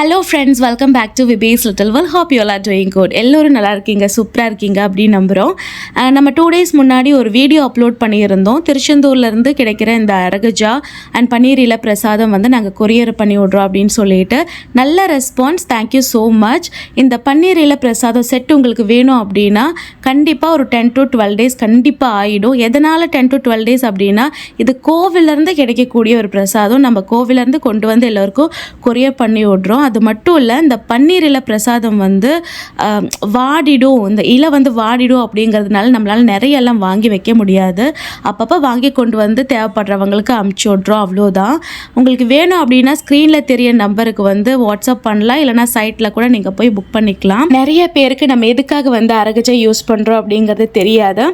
Hello friends, welcome back to vibes little world. Hope you are doing good. எல்லோரும் நல்லா இருக்கீங்க, சூப்பராக இருக்கீங்க அப்படின்னு நம்புகிறோம். நம்ம 2 days முன்னாடி ஒரு வீடியோ அப்லோட் பண்ணியிருந்தோம். திருச்செந்தூர்லேருந்து கிடைக்கிற இந்த அரகஜா அண்ட் பன்னீர் இலை பிரசாதம் வந்து நாங்கள் கொரியர் பண்ணி விட்றோம் அப்படின்னு சொல்லிட்டு நல்ல ரெஸ்பான்ஸ். Thank you so much. இந்த பன்னீர் இலை பிரசாதம் செட் உங்களுக்கு வேணும் அப்படின்னா கண்டிப்பாக ஒரு 10 to 12 days கண்டிப்பாக ஆகிடும். எதனால் 10 to 12 days அப்படின்னா இது கோவிலேருந்து கிடைக்கக்கூடிய ஒரு பிரசாதம். நம்ம கோவிலேருந்து கொண்டு வந்து எல்லோருக்கும் கொரியர் பண்ணி விட்றோம். அது மட்டும் இல்லை, இந்த பன்னீர் இலை பிரசாதம் வந்து வாடிடும், இந்த இலை வந்து வாடிடும் அப்படிங்கிறதுனால நம்மளால் நிறைய எல்லாம் வாங்கி வைக்க முடியாது. அப்பப்போ வாங்கி கொண்டு வந்து தேவைப்படுறவங்களுக்கு அமுச்சு விட்றோம், அவ்வளோதான். உங்களுக்கு வேணும் அப்படின்னா ஸ்க்ரீனில் தெரிய நம்பருக்கு வந்து வாட்ஸ்அப் பண்ணலாம், இல்லைனா சைட்டில் கூட நீங்கள் போய் புக் பண்ணிக்கலாம். நிறைய பேருக்கு நம்ம எதுக்காக வந்து அரகஜா யூஸ் பண்ணுறோம் அப்படிங்கிறது தெரியாது.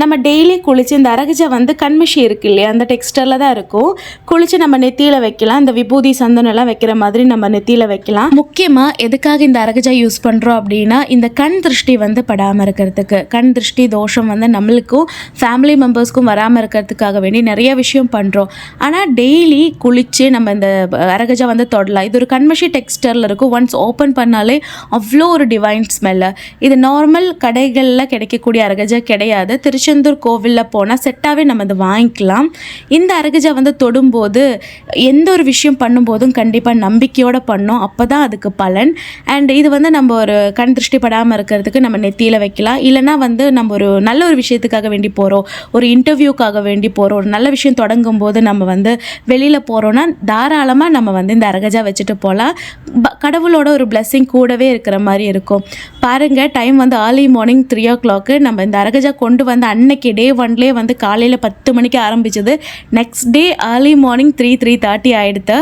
நம்ம டெய்லி குளிச்சு இந்த அரகஜா வந்து கண்மிஷி இருக்கு இல்லையா, அந்த டெக்ஸ்டரில் தான் இருக்கும். குளிச்சு நம்ம நெத்தியில் வைக்கலாம், இந்த விபூதி சந்தனெல்லாம் வைக்கிற மாதிரி நம்ம நெத்தியில் வைக்கலாம். முக்கியமாக எதுக்காக இந்த அரகஜா யூஸ் பண்ணுறோம் அப்படின்னா இந்த கண் திருஷ்டி வந்து படாமல் இருக்கிறதுக்கு, கண் திருஷ்டி தோஷம் வந்து நம்மளுக்கும் ஃபேமிலி மெம்பர்ஸ்க்கும் வராமல் இருக்கிறதுக்காக வேண்டி நிறைய விஷயம் பண்ணுறோம். ஆனால் டெய்லி குளித்து நம்ம இந்த அரகஜா வந்து தொடலாம். இது ஒரு கண்மஷி டெக்ஸ்டரில் இருக்கும். ஒன்ஸ் ஓப்பன் பண்ணாலே அவ்வளோ ஒரு டிவைன் ஸ்மெல்லு. இது நார்மல் கடைகளில் கிடைக்கக்கூடிய அரகஜா கிடையாது. திருச்செந்தூர் கோவிலில் போனால் செட்டாகவே நம்ம இதை வாங்கிக்கலாம். இந்த அரகஜா வந்து தொடும்போது எந்த ஒரு விஷயம் பண்ணும்போதும் கண்டிப்பாக நம்பிக்கையோடு பண்ணோம், அப்போ தான் அதுக்கு பலன். அண்ட் இது வந்து நம்ம ஒரு கண் திருஷ்டி படாமல் இருக்கிறதுக்கு நம்ம நெத்தியில் வைக்கலாம். இல்லைனா வந்து நம்ம ஒரு நல்ல ஒரு விஷயத்துக்காக வேண்டி போகிறோம், ஒரு இன்டர்வியூக்காக வேண்டி போகிறோம், ஒரு நல்ல விஷயம் தொடங்கும் போது நம்ம வந்து வெளியில் போகிறோன்னா தாராளமாக நம்ம வந்து இந்த அரகஜா வச்சுட்டு போகலாம். கடவுளோட ஒரு பிளெஸ்ஸிங் கூடவே இருக்கிற மாதிரி இருக்கும். பாருங்கள், டைம் வந்து ஏர்லி மார்னிங் 3 o'clock. நம்ம இந்த அரகஜா கொண்டு வந்து அன்னைக்கு டே 1லே வந்து காலையில் 10 மணிக்கு ஆரம்பிச்சது. நெக்ஸ்ட் டே ஏர்லி மார்னிங் 3:30 ஆகிடுது.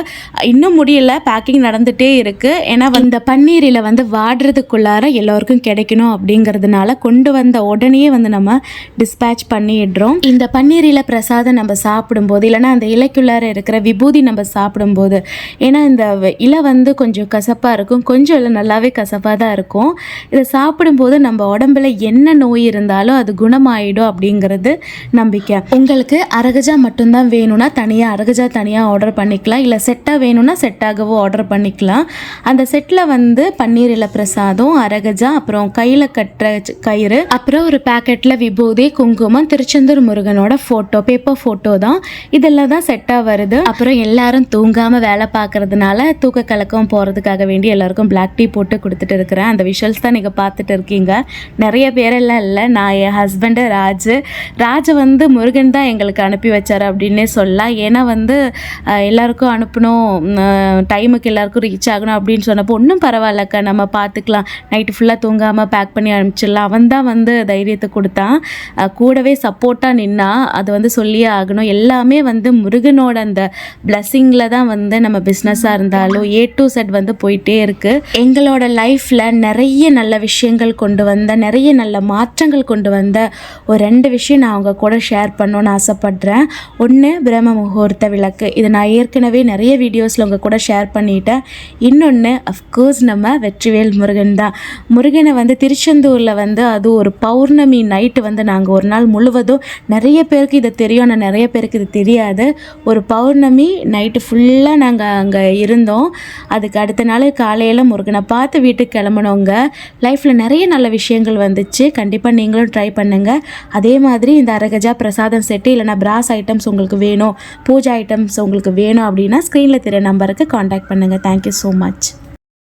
இன்னும் முடியல, பேக்கிங் நடந்துகிட்டே இருக்குது. ஏன்னா இந்த பன்னீரில் வந்து வாடுறதுக்குள்ளார எல்லோருக்கும் கிடைக்கணும் அப்படிங்கிறதுனால கொண்டு வந்த உடனே வந்து நம்ம டிஸ்பேட்ச் பண்ணிடுறோம். இந்த பன்னீரில் பிரசாதம் நம்ம சாப்பிடும்போது, இல்லைனா அந்த இலைக்குள்ளார இருக்கிற விபூதி நம்ம சாப்பிடும்போது, ஏன்னா இந்த இலை வந்து கொஞ்சம் கசப்பாக இருக்கும், கொஞ்சம் இல்லை நல்லாவே கசப்பாக தான் இருக்கும். இதை சாப்பிடும்போது நம்ம உடம்புல என்ன நோய் இருந்தாலும் அது குணமாயிடும் அப்படிங்கிறது நம்பிக்கை. உங்களுக்கு அரகஜா மட்டும்தான் வேணும்னா தனியாக அரகஜா தனியாக ஆர்டர் பண்ணிக்கலாம், இல்லை செட்டாக வேணும்னா செட்டாகவோ ஆர்டர் பண்ணிக்கலாம். அந்த செட்டில் வந்து பன்னீர் இலை பிரசாதம், அரகஜா, அப்புறம் கையில் கட்டுற கயிறு, அப்புறம் ஒரு பேக்கெட்டில் விபூதி, குங்குமம், திருச்செந்தூர் முருகனோட ஃபோட்டோ, பேப்பர் ஃபோட்டோ தான் இதெல்லாம் தான் செட்டாக வருது. அப்புறம் எல்லாரும் தூங்காமல் வேலை பார்க்கறதுனால தூக்க கலக்கம் போகிறதுக்காக வேண்டி எல்லாருக்கும் பிளாக் டீ போட்டு கொடுத்துட்டு இருக்கிறேன். அந்த விஷுவல்ஸ் தான் நீங்கள் பார்த்துட்டு இருக்கீங்க. நிறைய பேரெல்லாம் இல்லை, நான் என் ஹஸ்பண்டு ராஜ் வந்து முருகன் தான் எங்களுக்கு அனுப்பி வச்சார் அப்படின்னே சொல்லலாம். ஏன்னா வந்து எல்லாருக்கும் அனுப்பணும், டைமுக்கு எல்லாருக்கும் ரீச் ஆகணும் அப்படின்னு சொன்னப்போ ஒன்றும் பரவாயில்லக்கா, நம்ம பார்த்துக்கலாம், நைட்டு ஃபுல்லாக தூங்காமல் பேக் பண்ணி அனுப்பிச்சிடலாம், அவன் தான் வந்து தைரியத்தை கொடுத்தான், கூடவே சப்போர்ட்டாக நின்னா. அது வந்து சொல்லியே ஆகணும். எல்லாமே வந்து முருகனோட அந்த பிளெஸ்ஸிங்கில் தான் வந்து நம்ம பிஸ்னஸாக இருந்தாலும் A to Z வந்து போயிட்டே இருக்குது. எங்களோட லைஃப்பில் நிறைய நல்ல விஷயங்கள் கொண்டு வந்த, நிறைய நல்ல மாற்றங்கள் கொண்டு வந்த ஒரு 2 விஷயம் நான் அவங்க கூட ஷேர் பண்ணணுன்னு ஆசைப்படுறேன். ஒன்று பிரம்ம முகூர்த்த விளக்கு. இது நான் ஏற்கனவே நிறைய வீடியோஸில் உங்கள் கூட ஷேர் பண்ணிட்டேன். இன்னொன்று அஃப்கோர்ஸ் நம்ம வெற்றிவேல் முருகன் தான். முருகனை வந்து திருச்செந்தூரில் வந்து அது ஒரு பௌர்ணமி நைட்டு வந்து நாங்கள் ஒரு நாள் முழுவதும், நிறைய பேருக்கு இது தெரியும் ஆனால் நிறைய பேருக்கு இது தெரியாது, ஒரு பௌர்ணமி நைட்டு ஃபுல்லாக நாங்கள் அங்கே இருந்தோம். அதுக்கு அடுத்த நாள் காலையில் முருகனை பார்த்து வீட்டுக்கு கிளம்புனவங்க லைஃப்பில் நிறைய நல்ல விஷயங்கள் வந்துச்சு. கண்டிப்பாக நீங்களும் ட்ரை பண்ணுங்கள். அதே மாதிரி இந்த அரகஜா பிரசாதம் செட்டு, இல்லைனா பிராஸ் ஐட்டம்ஸ் உங்களுக்கு வேணும், பூஜை ஐட்டம்ஸ் உங்களுக்கு வேணும் அப்படின்னா ஸ்க்ரீனில் தெரிய நம்பருக்கு காண்டாக்ட் பண்ணுங்கள். Thank you so much.